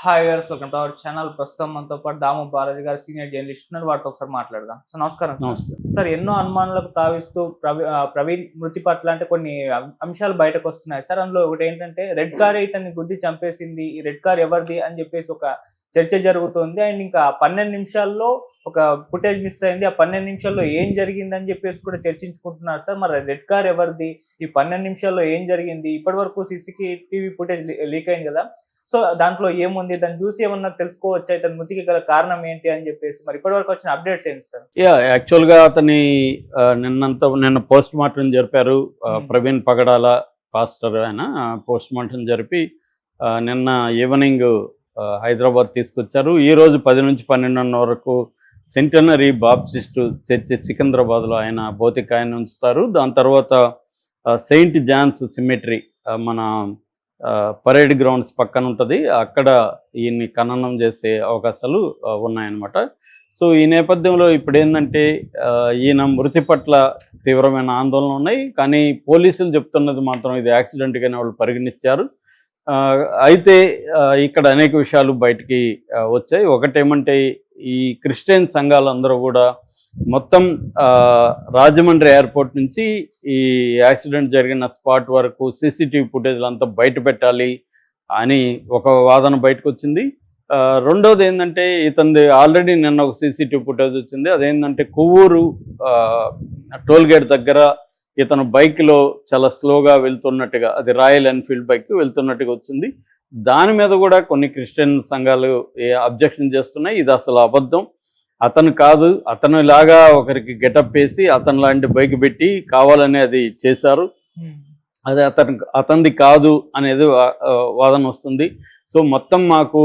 Hi గారు, welcome to our channel. ప్రస్తుతం మనతో పాటు దాము బాలాజీ గారు సీనియర్ జర్నలిస్ట్ ఉన్నారు. వారితో ఒకసారి మాట్లాడదాం. సో నమస్కారం సార్. నమస్తే. సార్, ఎన్నో అనుమానాలకు తావిస్తూ ప్రవీణ్ మృతి పట్ల అంటే కొన్ని అంశాలు బయటకు వస్తున్నాయి సార్. అందులో ఒకటి ఏంటంటే రెడ్ కార్ ఇతన్ని గుద్ది చంపేసింది, ఈ రెడ్ కార్ ఎవరిది అని చెప్పేసి ఒక చర్చ జరుగుతుంది. అండ్ ఇంకా 12 నిమిషాల్లో ఒక ఫుటేజ్ మిస్ అయింది. ఆ 12 నిమిషాల్లో ఏం జరిగిందని చెప్పేసి కూడా చర్చించుకుంటున్నారు సార్. మరి రెడ్ కార్ ఎవరిది, ఈ 12 నిమిషాల్లో ఏం జరిగింది? ఇప్పటి వరకు టీవీ ఫుటేజ్ లీక్ అయింది కదా. సో దాంట్లో ఏముంది, దాన్ని చూసి ఏమన్నా తెలుసుకోవచ్చా, ఇతని మృతికి గల కారణం ఏంటి అని చెప్పేసి మరి ఇప్పటివరకు వచ్చిన అప్డేట్స్ ఏంటి సార్? యాక్చువల్గా అతని నిన్న పోస్ట్ మార్టం జరిపారు. ప్రవీణ్ పగడాల పాస్టర్ ఆయన పోస్ట్ మార్టం జరిపి నిన్న ఈవినింగ్ హైదరాబాద్ తీసుకొచ్చారు. ఈరోజు 10 నుంచి 12 వరకు సెంటనరీ బాప్టిస్ట్ చర్చి సికింద్రాబాద్లో ఆయన భౌతికాయాన్ని ఉంచుతారు. దాని తర్వాత సెయింట్ జాన్స్ సిమెట్రీ మన పరేడ్ గ్రౌండ్స్ పక్కన ఉంటుంది, అక్కడ ఈయన్ని ఖననం చేసే అవకాశాలు ఉన్నాయన్నమాట. సో ఈ నేపథ్యంలో ఇప్పుడు ఏంటంటే ఈయన మృతి పట్ల తీవ్రమైన ఆందోళన ఉన్నాయి. కానీ పోలీసులు చెప్తున్నది మాత్రం ఇది యాక్సిడెంట్గానే వాళ్ళు పరిగణించారు. అయితే ఇక్కడ అనేక విషయాలు బయటికి వచ్చాయి. ఒకటేమంటే ఈ క్రిస్టియన్ సంఘాలందరూ కూడా మొత్తం రాజమండ్రి ఎయిర్పోర్ట్ నుంచి ఈ యాక్సిడెంట్ జరిగిన స్పాట్ వరకు సీసీటీవీ ఫుటేజ్లు అంతా బయట పెట్టాలి అని ఒక వాదన బయటకు వచ్చింది. రెండోది ఏంటంటే ఇతనిది ఆల్రెడీ నిన్న ఒక సీసీటీవీ ఫుటేజ్ వచ్చింది. అదేంటంటే కొవ్వూరు టోల్గేట్ దగ్గర ఇతను బైక్లో చాలా స్లోగా వెళ్తున్నట్టుగా, అది రాయల్ ఎన్ఫీల్డ్ బైక్ వెళ్తున్నట్టుగా వచ్చింది. దాని మీద కూడా కొన్ని క్రిస్టియన్ సంఘాలు అబ్జెక్షన్ చేస్తున్నాయి. ఇది అసలు అబద్ధం, అతను కాదు, అతను లాగా ఒకరికి గెటప్ వేసి అతను లాంటి బైక్ పెట్టి కావాలని అది చేశారు, అది అతనిది కాదు అనేది వాదన వస్తుంది. సో మొత్తం మాకు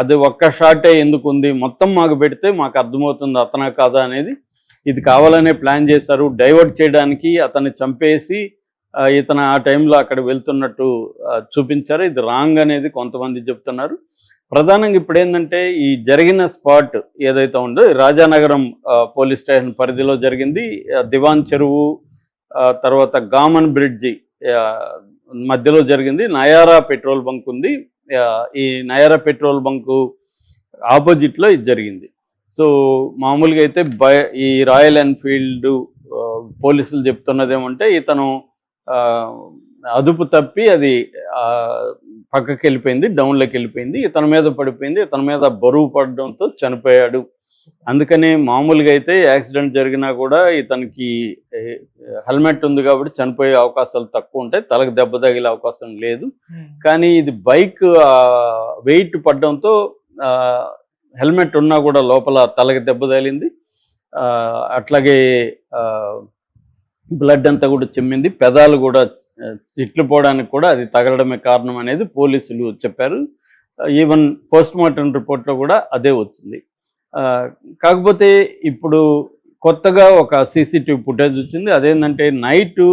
అది ఒక్క షాటే ఎందుకు ఉంది, మొత్తం మాకు పెడితే మాకు అర్థమవుతుంది అతనా కాదా అనేది. ఇది కావాలనే ప్లాన్ చేశారు, డైవర్ట్ చేయడానికి అతన్ని చంపేసి ఇతను ఆ టైంలో అక్కడ వెళ్తున్నట్టు చూపించారు. ఇది రాంగ్ అనేది కొంతమంది చెప్తున్నారు. ప్రధానంగా ఇప్పుడు ఏంటంటే ఈ జరిగిన స్పాట్ ఏదైతే ఉందో రాజానగరం పోలీస్ స్టేషన్ పరిధిలో జరిగింది. దివాన్ చెరువు తర్వాత గామన్ బ్రిడ్జి మధ్యలో జరిగింది. నయారా పెట్రోల్ బంక్ ఉంది, ఈ నయారా పెట్రోల్ బంకు ఆపోజిట్లో ఇది జరిగింది. సో మామూలుగా అయితే ఈ రాయల్ ఎన్ఫీల్డ్ పోలీసులు చెప్తున్నది ఏమంటే ఇతను అదుపు తప్పి అది పక్కకి వెళ్ళిపోయింది, డౌన్లోకి వెళ్ళిపోయింది, ఇతని మీద పడిపోయింది, ఇతని మీద బరువు పడడంతో చనిపోయాడు. అందుకని మామూలుగా అయితే యాక్సిడెంట్ జరిగినా కూడా ఇతనికి హెల్మెట్ ఉంది కాబట్టి చనిపోయే అవకాశాలు తక్కువ ఉంటాయి, తలకు దెబ్బ తగిలే అవకాశం లేదు. కానీ ఇది బైక్ వెయిట్ పడడంతో హెల్మెట్ ఉన్నా కూడా లోపల తలకి దెబ్బ తగిలింది. అట్లాగే బ్లడ్ అంతా కూడా చిమ్మింది, పెదాలు కూడా ఇట్లు పోవడానికి కూడా అది తగలడమే కారణం అనేది పోలీసులు చెప్పారు. ఈవెన్ పోస్ట్ మార్టం రిపోర్ట్లో కూడా అదే వచ్చింది. కాకపోతే ఇప్పుడు కొత్తగా ఒక సీసీటీవీ ఫుటేజ్ వచ్చింది. అదేంటంటే నైటు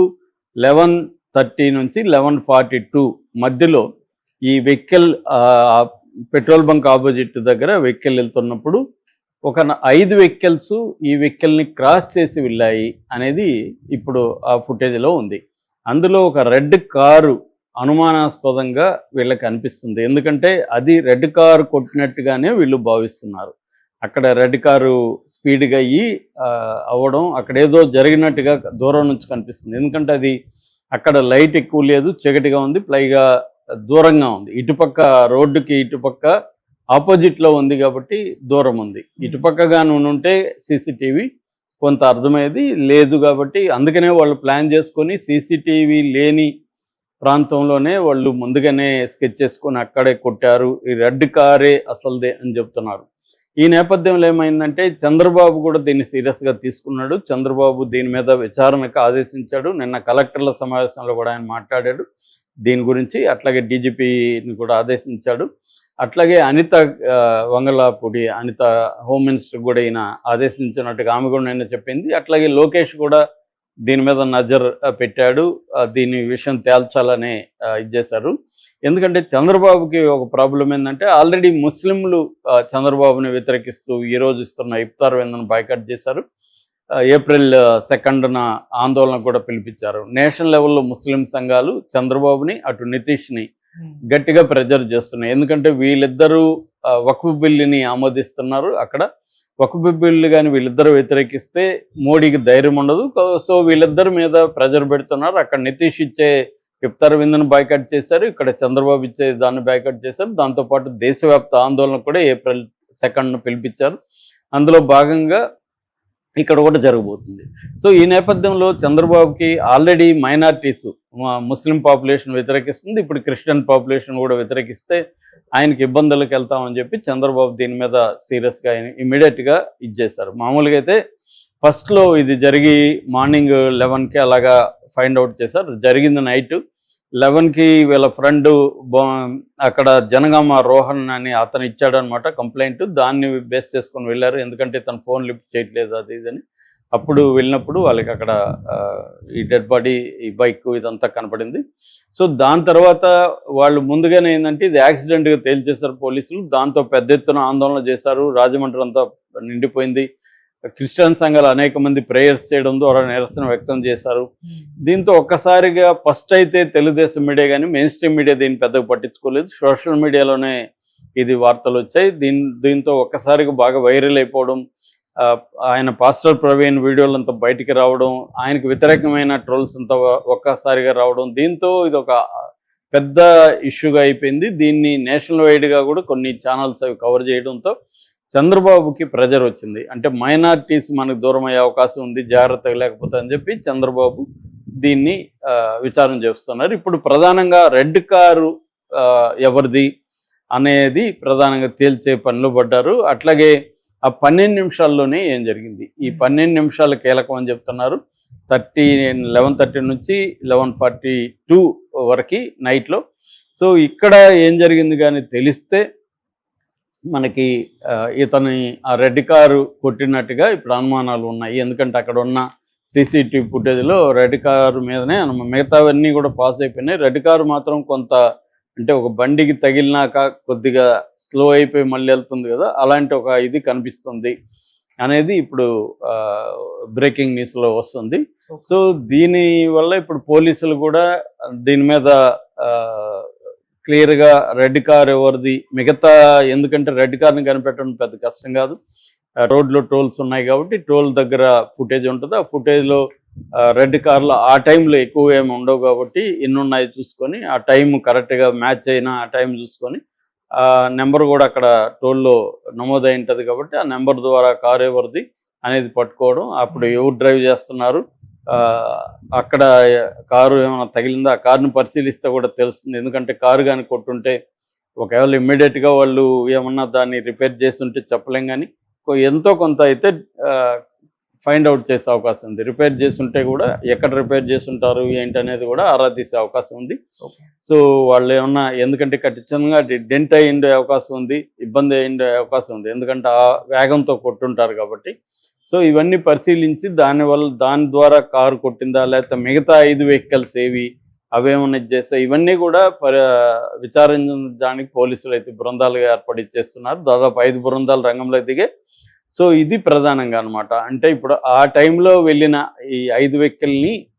11:30 నుంచి 11:42 మధ్యలో ఈ వెహికల్ పెట్రోల్ బంక్ ఆపోజిట్ దగ్గర వెహికల్ వెళ్తున్నప్పుడు ఒక 5 వెహికల్స్ ఈ వెహికల్ని క్రాస్ చేసి వెళ్ళాయి అనేది ఇప్పుడు ఆ ఫుటేజ్లో ఉంది. అందులో ఒక రెడ్ కారు అనుమానాస్పదంగా వీళ్ళకి అనిపిస్తుంది. ఎందుకంటే అది రెడ్ కారు కొట్టినట్టుగానే వీళ్ళు భావిస్తున్నారు. అక్కడ రెడ్ కారు స్పీడ్గా అవ్వడం, అక్కడ ఏదో జరిగినట్టుగా దూరం నుంచి కనిపిస్తుంది. ఎందుకంటే అది అక్కడ లైట్ ఎక్కువ లేదు, చీకటిగా ఉంది, పైగా దూరంగా ఉంది. ఇటుపక్క రోడ్డుకి ఇటుపక్క ఆపోజిట్లో ఉంది కాబట్టి దూరం ఉంది. ఇటుపక్కగా ఉంటే సీసీటీవీ కొంత అర్థమయ్యేది, లేదు కాబట్టి అందుకనే వాళ్ళు ప్లాన్ చేసుకొని సీసీటీవీ లేని ప్రాంతంలోనే వాళ్ళు ముందుగానే స్కెచ్ చేసుకొని అక్కడే కొట్టారు, ఈ రెడ్ కారే అసలుదే అని చెప్తున్నారు. ఈ నేపథ్యంలో ఏమైందంటే చంద్రబాబు కూడా దీన్ని సీరియస్గా తీసుకున్నాడు. చంద్రబాబు దీని మీద విచారణకు ఆదేశించాడు. నిన్న కలెక్టర్ల సమావేశంలో కూడా ఆయన మాట్లాడాడు దీని గురించి. అట్లాగే డీజీపీని కూడా ఆదేశించాడు. అట్లాగే అనిత వంగలాపూడి అనిత హోమ్ మినిస్టర్ కూడా ఈయన ఆదేశించినట్టుగా ఆమె కూడా నిన్న చెప్పింది. అట్లాగే లోకేష్ కూడా దీని మీద నజర్ పెట్టాడు, దీని విషయం తేల్చాలని ఇది చేశారు. ఎందుకంటే చంద్రబాబుకి ఒక ప్రాబ్లం ఏంటంటే ఆల్రెడీ ముస్లింలు చంద్రబాబుని వ్యతిరేకిస్తూ ఈరోజు ఇస్తున్న ఇఫ్తార్ విందును బాయ్కాట్ చేశారు. ఏప్రిల్ 2న ఆందోళన కూడా పిలిపించారు. నేషనల్ లెవెల్లో ముస్లిం సంఘాలు చంద్రబాబుని అటు నితీష్ని గట్టిగా ప్రెజర్ చేస్తున్నాయి. ఎందుకంటే వీళ్ళిద్దరూ వక్ఫ్ బిల్లుని ఆమోదిస్తున్నారు. అక్కడ వక్ఫ్ బిల్లు కానీ వీళ్ళిద్దరూ వ్యతిరేకిస్తే మోడీకి ధైర్యం ఉండదు. సో వీళ్ళిద్దరి మీద ప్రెజర్ పెడుతున్నారు. అక్కడ నితీష్ ఇచ్చే ఇఫ్తార్ విందును బాయ్కాట్ చేశారు. ఇక్కడ చంద్రబాబు ఇచ్చే దాన్ని బాయ్కాట్ చేశారు. దాంతోపాటు దేశవ్యాప్త ఆందోళన కూడా April 2nd పిలిపించారు. అందులో భాగంగా ఇక్కడ కూడా జరగబోతుంది. సో ఈ నేపథ్యంలో చంద్రబాబుకి ఆల్రెడీ మైనారిటీస్ ముస్లిం పాపులేషన్ వ్యతిరేకిస్తుంది. ఇప్పుడు క్రిస్టియన్ పాపులేషన్ కూడా వ్యతిరేకిస్తే ఆయనకి ఇబ్బందులకు వెళ్తామని చెప్పి చంద్రబాబు దీని మీద సీరియస్గా ఇమీడియట్గా ఇచ్చేశారు. మామూలుగా అయితే ఫస్ట్లో ఇది జరిగి మార్నింగ్ 11కి అలాగా ఫైండ్ అవుట్ చేశారు. జరిగింది నైట్ 11కి వీళ్ళ ఫ్రెండ్ అక్కడ జనగామ రోహన్ అని అతను ఇచ్చాడనమాట కంప్లైంట్. దాన్ని బేస్ చేసుకొని వెళ్ళారు. ఎందుకంటే తన ఫోన్ లిఫ్ట్ చేయట్లేదు అది ఇదని. అప్పుడు వెళ్ళినప్పుడు వాళ్ళకి అక్కడ ఈ డెడ్ బాడీ, ఈ బైక్ ఇదంతా కనపడింది. సో దాని తర్వాత వాళ్ళు ముందుగానే ఏంటంటే ఇది యాక్సిడెంట్గా తేల్చేశారు పోలీసులు. దాంతో పెద్ద ఎత్తున ఆందోళన చేశారు. రాజమండ్రి అంతా నిండిపోయింది. క్రిస్టియన్ సంఘాలు అనేక మంది ప్రేయర్స్ చేయడం ద్వారా నిరసన వ్యక్తం చేశారు. దీంతో ఒక్కసారిగా ఫస్ట్ అయితే తెలుగుదేశం మీడియా కానీ మెయిన్ స్ట్రీమ్ మీడియా దీన్ని పెద్దగా పట్టించుకోలేదు. సోషల్ మీడియాలోనే ఇది వార్తలు వచ్చాయి. దీంతో ఒక్కసారిగా బాగా వైరల్ అయిపోవడం, ఆయన పాస్టర్ ప్రవీణ్ వీడియోలంతా బయటికి రావడం, ఆయనకు వ్యతిరేకమైన ట్రోల్స్ అంతా ఒక్కసారిగా రావడం, దీంతో ఇది ఒక పెద్ద ఇష్యూగా అయిపోయింది. దీన్ని నేషనల్ వైడ్గా కూడా కొన్ని ఛానల్స్ అవి కవర్ చేయడంతో చంద్రబాబుకి ప్రెజర్ వచ్చింది. అంటే మైనారిటీస్ మనకు దూరం అయ్యే అవకాశం ఉంది, జాగ్రత్తగా లేకపోతే అని చెప్పి చంద్రబాబు దీన్ని విచారణ చేస్తున్నారు. ఇప్పుడు ప్రధానంగా రెడ్ కారు ఎవరిది అనేది ప్రధానంగా తేల్చే పనిలో పడ్డారు. అట్లాగే ఆ 12 నిమిషాల్లోనే ఏం జరిగింది, ఈ 12 నిమిషాలు కీలకం అని చెప్తున్నారు. 11:30 నుంచి 11:42 వరకు నైట్లో. సో ఇక్కడ ఏం జరిగింది కానీ తెలిస్తే మనకి ఇతని ఆ రెడ్ కారు కొట్టినట్టుగా ఇప్పుడు అనుమానాలు ఉన్నాయి. ఎందుకంటే అక్కడ ఉన్న CCTV ఫుటేజ్లో రెడ్ కారు మీదనే మిగతావన్నీ కూడా పాస్ అయిపోయినాయి. రెడ్ కారు మాత్రం కొంత అంటే ఒక బండికి తగిలినాక కొద్దిగా స్లో అయిపోయి మళ్ళీ వెళ్తుంది కదా, అలాంటి ఒక ఇది కనిపిస్తుంది అనేది ఇప్పుడు బ్రేకింగ్ న్యూస్లో వస్తుంది. సో దీనివల్ల ఇప్పుడు పోలీసులు కూడా దీని మీద క్లియర్గా రెడ్ కార్ ఎవరిది మిగతా, ఎందుకంటే రెడ్ కార్ని కనిపెట్టడం పెద్ద కష్టం కాదు. రోడ్లో టోల్స్ ఉన్నాయి కాబట్టి టోల్ దగ్గర ఫుటేజ్ ఉంటుంది. ఆ ఫుటేజ్లో రెడ్ కార్లో ఆ టైంలో ఎక్కువ ఏమి ఉండవు కాబట్టి ఎన్ని ఉన్నాయి చూసుకొని ఆ టైం కరెక్ట్గా మ్యాచ్ అయినా ఆ టైం చూసుకొని ఆ నెంబర్ కూడా అక్కడ టోల్లో నమోదై ఉంటుంది కాబట్టి ఆ నెంబర్ ద్వారా కారు ఎవరిది అనేది పట్టుకోవడం, అప్పుడు ఎవరు డ్రైవ్ చేస్తున్నారు, అక్కడ కారు ఏమైనా తగిలిందా, ఆ కారుని పరిశీలిస్తే కూడా తెలుస్తుంది. ఎందుకంటే కారు కానీ కొట్టుంటే ఒకవేళ ఇమ్మీడియట్గా వాళ్ళు ఏమన్నా దాన్ని రిపేర్ చేస్తుంటే చెప్పలేం, కానీ ఎంతో కొంత అయితే ఫైండ్ అవుట్ చేసే అవకాశం ఉంది. రిపేర్ చేస్తుంటే కూడా ఎక్కడ రిపేర్ చేస్తుంటారు ఏంటి అనేది కూడా ఆరా తీసే అవకాశం ఉంది. సో వాళ్ళు ఏమన్నా, ఎందుకంటే ఖచ్చితంగా డెంట్ అయ్యిండే అవకాశం ఉంది, ఇబ్బంది అయ్యిండే అవకాశం ఉంది, ఎందుకంటే ఆ వేగంతో కొట్టుంటారు కాబట్టి. సో ఇవన్నీ పరిశీలించి దాని ద్వారా కారు కొట్టిందా లేకపోతే మిగతా 5 వెహికల్స్ ఏవి అవేమన్నా చేస్తే ఇవన్నీ కూడా విచారించడానికి పోలీసులు అయితే బృందాలుగా ఏర్పాటు చేస్తున్నారు. దాదాపు 5 బృందాలు రంగంలో దిగే. సో ఇది ప్రధానంగా అనమాట. అంటే ఇప్పుడు ఆ టైంలో వెళ్ళిన ఈ 5 వెహికల్ని